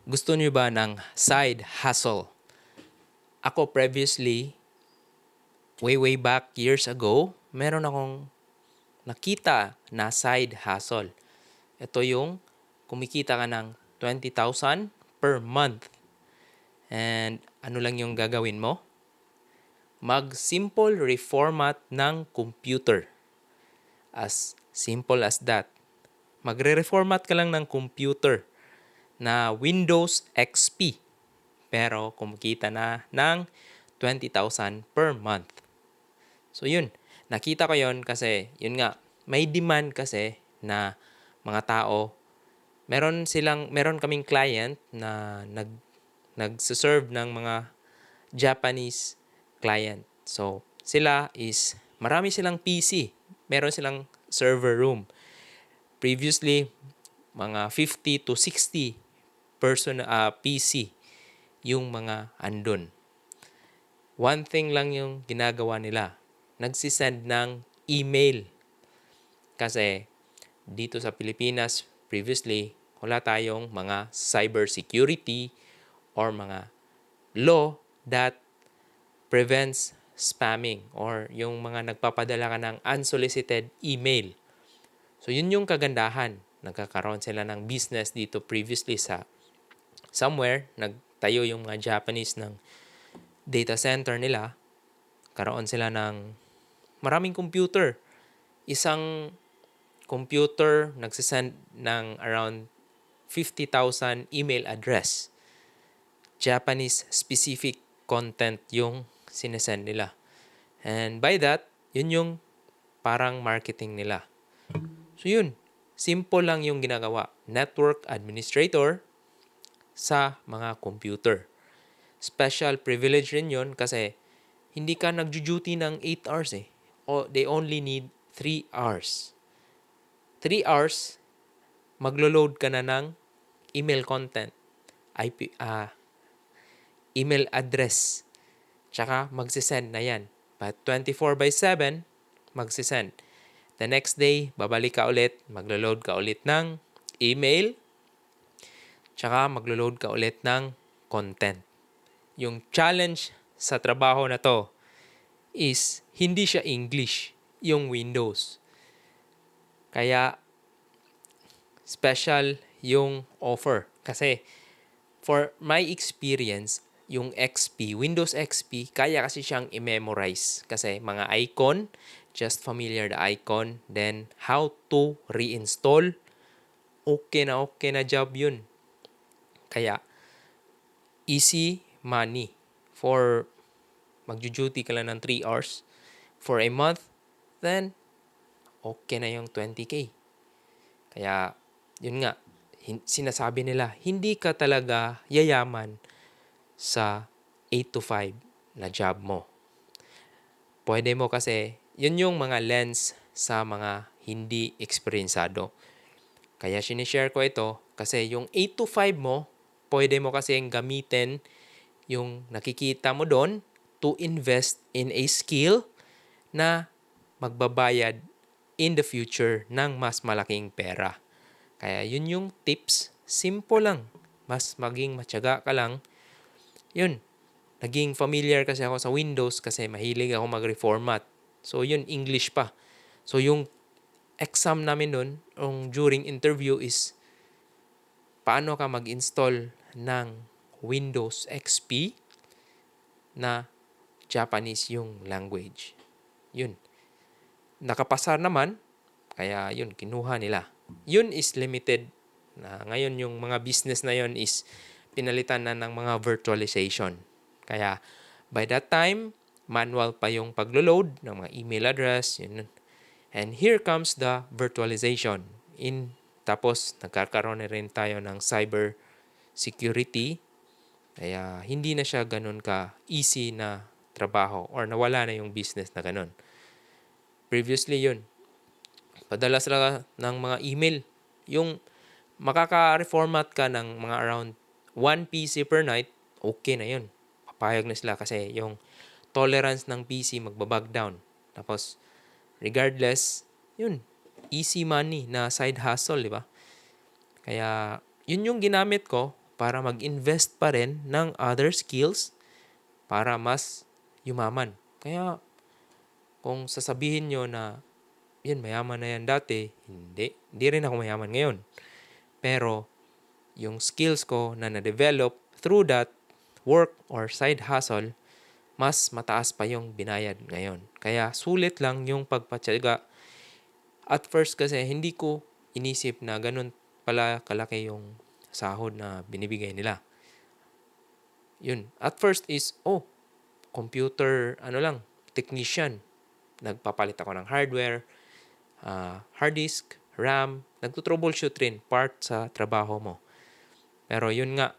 Gusto niyo ba ng side hustle? Ako previously, way back years ago, meron akong nakita na side hustle. Ito yung kumikita ka ng 20,000 per month. And ano lang yung gagawin mo? Mag-simple reformat ng computer. As simple as that. Magre-reformat ka lang ng computer na Windows XP. Pero kumikita na ng 20,000 per month. So yun, nakita ko yun kasi yun nga, may demand kasi na mga tao, meron kaming client na nagse-serve ng mga Japanese client. So sila is marami silang PC, meron silang server room. Previously, mga 50 to 60 person PC yung mga andun. One thing lang yung ginagawa nila. Nagsisend ng email. Kasi dito sa Pilipinas, previously, wala tayong mga cybersecurity or mga law that prevents spamming or yung mga nagpapadala ka ng unsolicited email. So yun yung kagandahan. Nagkakaroon sila ng business dito previously sa somewhere. Nagtayo yung mga Japanese ng data center nila. Karoon sila ng maraming computer. Isang computer nagsisend ng around 50,000 email address. Japanese specific content yung sinesend nila. And by that, yun yung parang marketing nila. So yun, simple lang yung ginagawa. Network administrator sa mga computer. Special privilege rin yun kasi hindi ka nagjo-duty ng 8 hours eh. O they only need 3 hours. 3 hours, maglo-load ka na ng email content, email address, tsaka magsisend na yan. But 24/7, magsisend. The next day, babalik ka ulit, maglo-load ka ulit ng email, tsaka maglo-load ka ulit ng content. Yung challenge sa trabaho na to is hindi siya English, yung Windows. Kaya special yung offer. Kasi for my experience, yung XP, Windows XP, kaya kasi siyang i-memorize. Kasi mga icon, just familiar the icon. Then, how to reinstall, okay na job yun. Kaya, easy money. For magjo-duty ka lang ng 3 hours for a month, then okay na yung 20K. Kaya, yun nga, sinasabi nila, hindi ka talaga yayaman sa 8 to 5 na job mo. Pwede mo kasi, yun yung mga lens sa mga hindi eksperyensado. Kaya sinishare ko ito kasi yung 8 to 5 mo, pwede mo kasi gamitin yung nakikita mo doon to invest in a skill na magbabayad in the future ng mas malaking pera. Kaya yun yung tips. Simple lang. Mas maging matyaga ka lang. Yun. Naging familiar kasi ako sa Windows kasi mahilig ako mag-reformat. So yun, English pa. So yung exam namin nun, during interview is paano ka mag-install ng Windows XP na Japanese yung language. Yun. Nakapasa naman, kaya yun, kinuha nila. Yun is limited. Ngayon yung mga business na yun is pinalitan na ng mga virtualization. Kaya by that time, manual pa yung paglo-load ng mga email address. Yun. And here comes the virtualization. Tapos nagkakaroon na rin tayo ng cyber security. Kaya hindi na siya ganun ka easy na trabaho or nawala na yung business na ganun. Previously yun, padala sila ng mga email. Yung makaka-reformat ka ng mga around 1 PC per night, okay na yun. Papayag na sila kasi yung tolerance ng PC magbabag down. Tapos, regardless, yun, easy money na side hustle, di ba? Kaya, yun yung ginamit ko para mag-invest pa rin ng other skills para mas yumaman. Kaya kung sasabihin nyo na yun, mayaman na yan dati, hindi rin ako mayaman ngayon. Pero yung skills ko na na-develop through that work or side hustle, mas mataas pa yung binayad ngayon. Kaya sulit lang yung pagpatyaga. At first kasi hindi ko inisip na ganun pala kalaki yung sahod na binibigay nila. Yun. At first is, computer, technician. Nagpapalit ako ng hardware, hard disk, RAM, nagto-troubleshoot rin, part sa trabaho mo. Pero yun nga,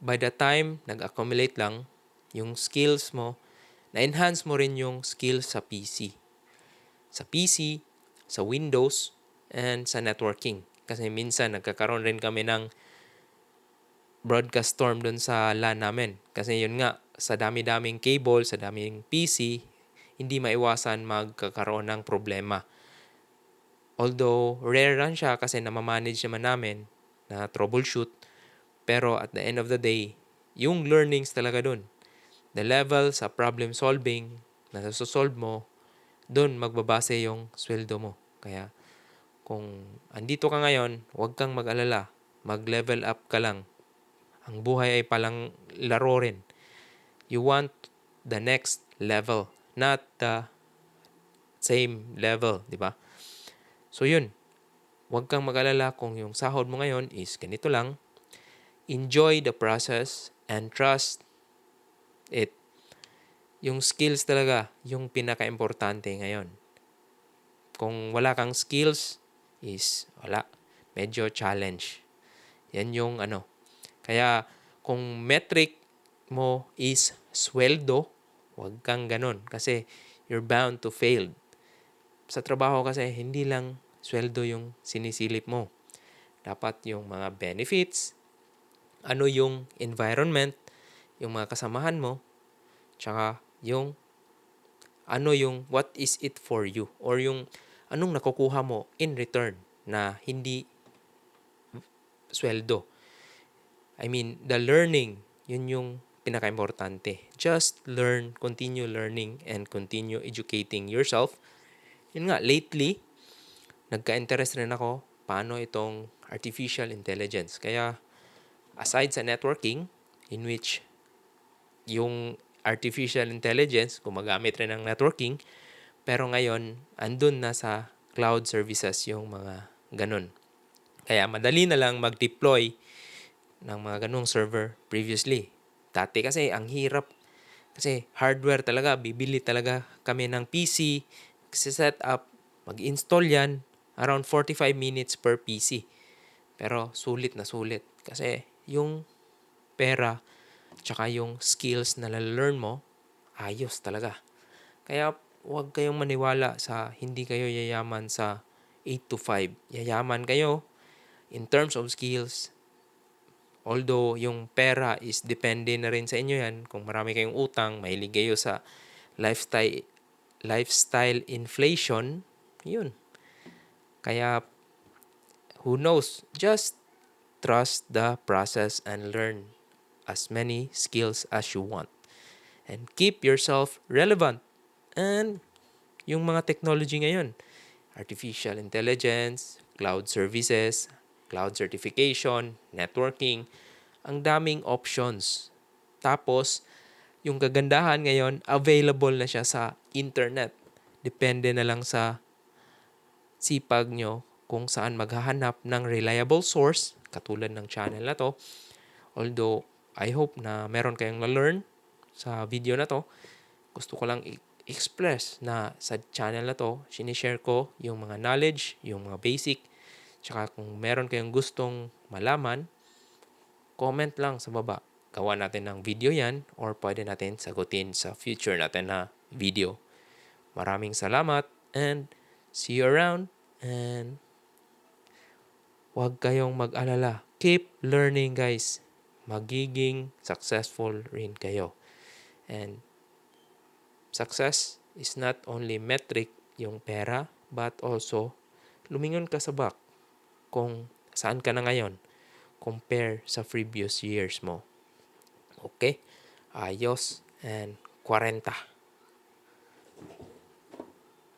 by the time nag-accumulate lang yung skills mo, na-enhance mo rin yung skills sa PC. Sa PC, sa Windows, and sa networking. Kasi minsan nagkakaroon rin kami ng broadcast storm dun sa LAN namin. Kasi yun nga, sa dami-daming cable, sa daming PC, hindi maiwasan magkakaroon ng problema. Although rare lang siya kasi namamanage naman namin na troubleshoot. Pero at the end of the day, yung learnings talaga dun. The level sa problem solving na nasusolve mo, dun magbabase yung sweldo mo. Kaya kung andito ka ngayon, huwag kang mag-alala. Mag-level up ka lang. Ang buhay ay palang laro rin. You want the next level, not the same level, di ba? So yun, huwag kang mag-alala kung yung sahod mo ngayon is ganito lang. Enjoy the process and trust it. Yung skills talaga, yung pinaka-importante ngayon. Kung wala kang skills, is wala. Medyo challenge. Yan yung Kaya kung metric mo is sweldo, huwag kang ganun. Kasi you're bound to fail. Sa trabaho kasi, hindi lang sweldo yung sinisilip mo. Dapat yung mga benefits, yung environment, yung mga kasamahan mo, tsaka yung yung what is it for you, or yung anong nakukuha mo in return na hindi sweldo. I mean, the learning, yun yung pinaka-importante. Just learn, continue learning, and continue educating yourself. Yun nga, lately, nagka-interest rin ako paano itong artificial intelligence. Kaya, aside sa networking, in which yung artificial intelligence, gumagamit rin ng networking, pero ngayon, andun na sa cloud services yung mga ganun. Kaya madali na lang mag-deploy ng mga ganung server previously. Dati kasi ang hirap, kasi hardware talaga, bibili talaga kami ng PC, set up, mag-install yan, around 45 minutes per PC. Pero sulit na sulit kasi yung pera tsaka yung skills na learn mo, ayos talaga. Kaya huwag kayong maniwala sa hindi kayo yayaman sa 8 to 5. Yayaman kayo in terms of skills. Although yung pera is depende na rin sa inyo yan. Kung marami kayong utang, mahilig kayo sa lifestyle inflation, yun. Kaya who knows? Just trust the process and learn as many skills as you want. And keep yourself relevant. And yung mga technology ngayon, artificial intelligence, cloud services, cloud certification, networking, ang daming options. Tapos, yung kagandahan ngayon, available na siya sa internet. Depende na lang sa sipag nyo kung saan maghahanap ng reliable source, katulad ng channel na to. Although, I hope na meron kayong na-learn sa video na to. Gusto ko lang express na sa channel na to, sinishare ko yung mga knowledge, yung mga basic, tsaka kung meron kayong gustong malaman, comment lang sa baba. Gawa natin ng video yan or pwede natin sagutin sa future natin na video. Maraming salamat and see you around, and huwag kayong mag-alala. Keep learning, guys. Magiging successful rin kayo. And success is not only metric, yung pera, but also lumingon ka sa back kung saan ka na ngayon. compare sa previous years mo. Okay? Ayos. And 40.